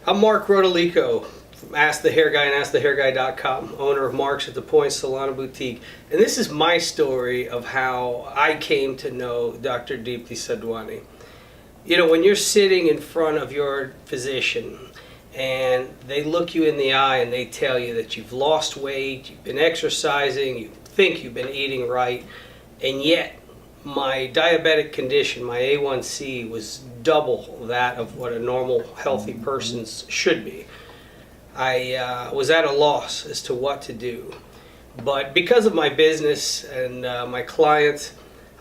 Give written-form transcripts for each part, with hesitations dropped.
I'm Mark Rodolico from Ask the Hair Guy and AskTheHairGuy.com, owner of Mark's at the Point Salon and Boutique. And this is my story of how I came to know Dr. Deepti Sadhwani. You know, when you're sitting in front of your physician and they look you in the eye and they tell you that you've lost weight, you've been exercising, you think you've been eating right, and yet my diabetic condition, my A1C, was double that of what a normal healthy person's should be. I was at a loss as to what to do. But because of my business and my clients,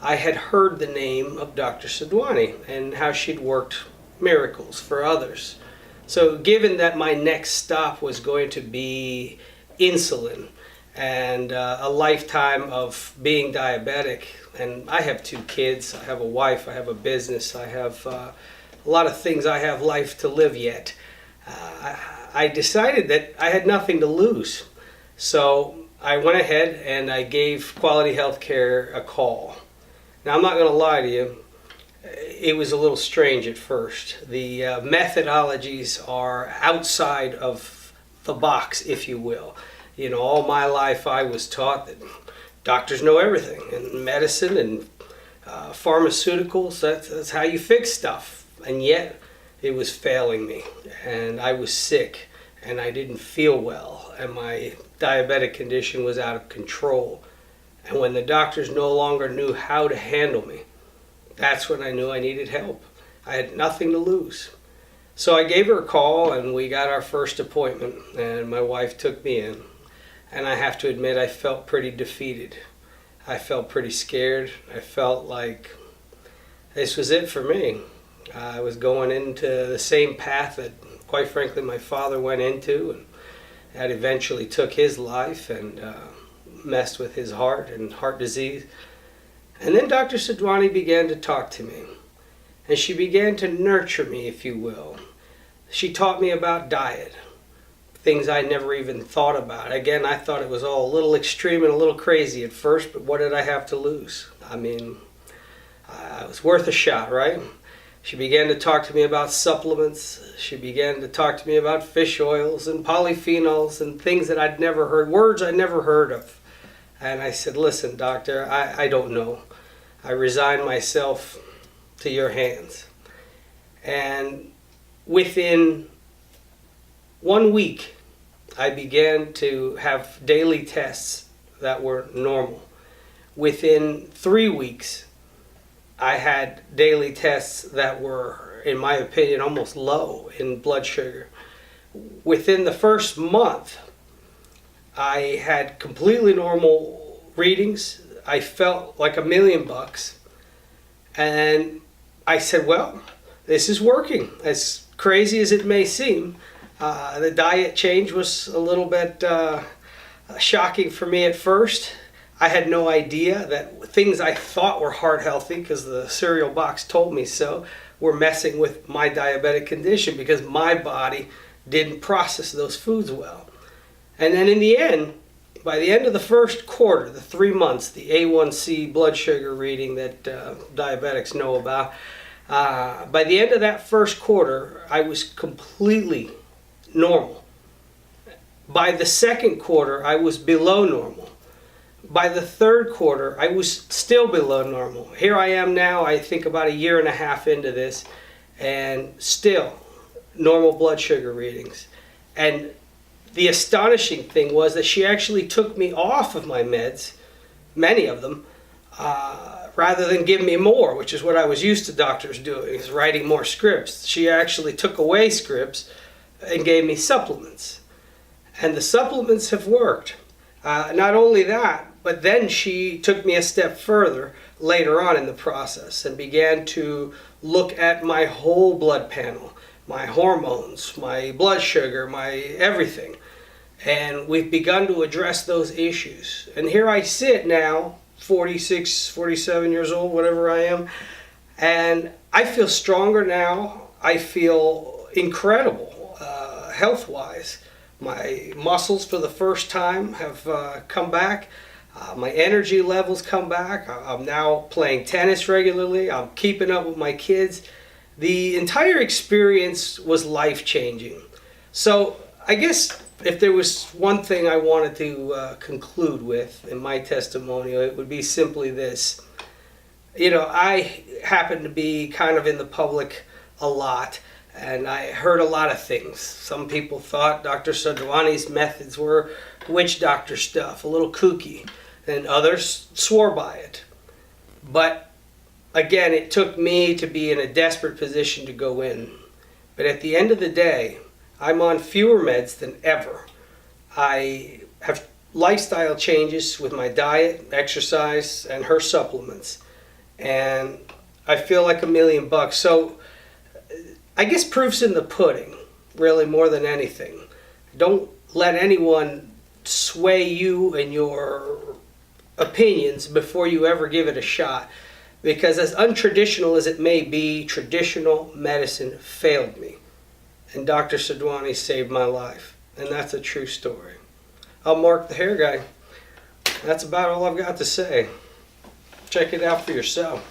I had heard the name of Dr. Sadhwani and how she'd worked miracles for others. So given that my next stop was going to be insulin and a lifetime of being diabetic, and I have 2 kids, I have a wife, I have a business, I have a lot of things I have life to live yet. I decided that I had nothing to lose. So I went ahead and I gave Quality Healthcare a call. Now I'm not going to lie to you, it was a little strange at first. The methodologies are outside of the box, if you will. You know, all my life I was taught that doctors know everything, and medicine and pharmaceuticals, that's how you fix stuff. And yet it was failing me, and I was sick, and I didn't feel well, and my diabetic condition was out of control. And when the doctors no longer knew how to handle me, that's when I knew I needed help. I had nothing to lose. So I gave her a call, and we got our first appointment, and my wife took me in. And I have to admit, I felt pretty defeated. I felt pretty scared. I felt like this was it for me. I was going into the same path that, quite frankly, my father went into, and that eventually took his life and messed with his heart and heart disease. And then Dr. Sadhwani began to talk to me, and she began to nurture me, if you will. She taught me about diet, things I never even thought about. Again, I thought it was all a little extreme and a little crazy at first, but what did I have to lose? I mean, it was worth a shot, right? She began to talk to me about supplements. She began to talk to me about fish oils and polyphenols and things that I'd never heard, words I'd never heard of. And I said, listen, doctor, I don't know. I resign myself to your hands. And within 1 week, I began to have daily tests that were normal. Within 3 weeks, I had daily tests that were, in my opinion, almost low in blood sugar. Within the first month, I had completely normal readings. I felt like $1,000,000. And I said, well, this is working. As crazy as it may seem, the diet change was a little bit shocking for me at first. I had no idea that things I thought were heart healthy, because the cereal box told me so, were messing with my diabetic condition because my body didn't process those foods well. And then in the end, by the end of the first quarter, the 3 months, the A1C blood sugar reading that diabetics know about, by the end of that first quarter, I was completely normal. By the second quarter, I was below normal. By the third quarter, I was still below normal. Here I am now, I think about 1.5 years into this, and still normal blood sugar readings. And the astonishing thing was that she actually took me off of my meds, many of them, rather than give me more, which is what I was used to doctors doing, is writing more scripts. She actually took away scripts and gave me supplements. And the supplements have worked. Not only that, but then she took me a step further later on in the process and began to look at my whole blood panel, my hormones, my blood sugar, my everything. And we've begun to address those issues. And here I sit now, 46, 47 years old, whatever I am, and I feel stronger now. I feel incredible health-wise. My muscles for the first time have come back. My energy levels come back. I'm now playing tennis regularly. I'm keeping up with my kids. The entire experience was life-changing. So I guess if there was one thing I wanted to conclude with in my testimonial, it would be simply this. I happen to be kind of in the public a lot, and I heard a lot of things. Some people thought Dr. Sadwani's methods were witch doctor stuff, a little kooky, and others swore by it. But again, it took me to be in a desperate position to go in. But at the end of the day, I'm on fewer meds than ever. I have lifestyle changes with my diet, exercise, and her supplements. And I feel like $1,000,000. So I guess proof's in the pudding, really, more than anything. Don't let anyone sway you and your opinions before you ever give it a shot. Because as untraditional as it may be, traditional medicine failed me. And Dr. Sadwani saved my life. And that's a true story. I'm Mark the Hair Guy. That's about all I've got to say. Check it out for yourself.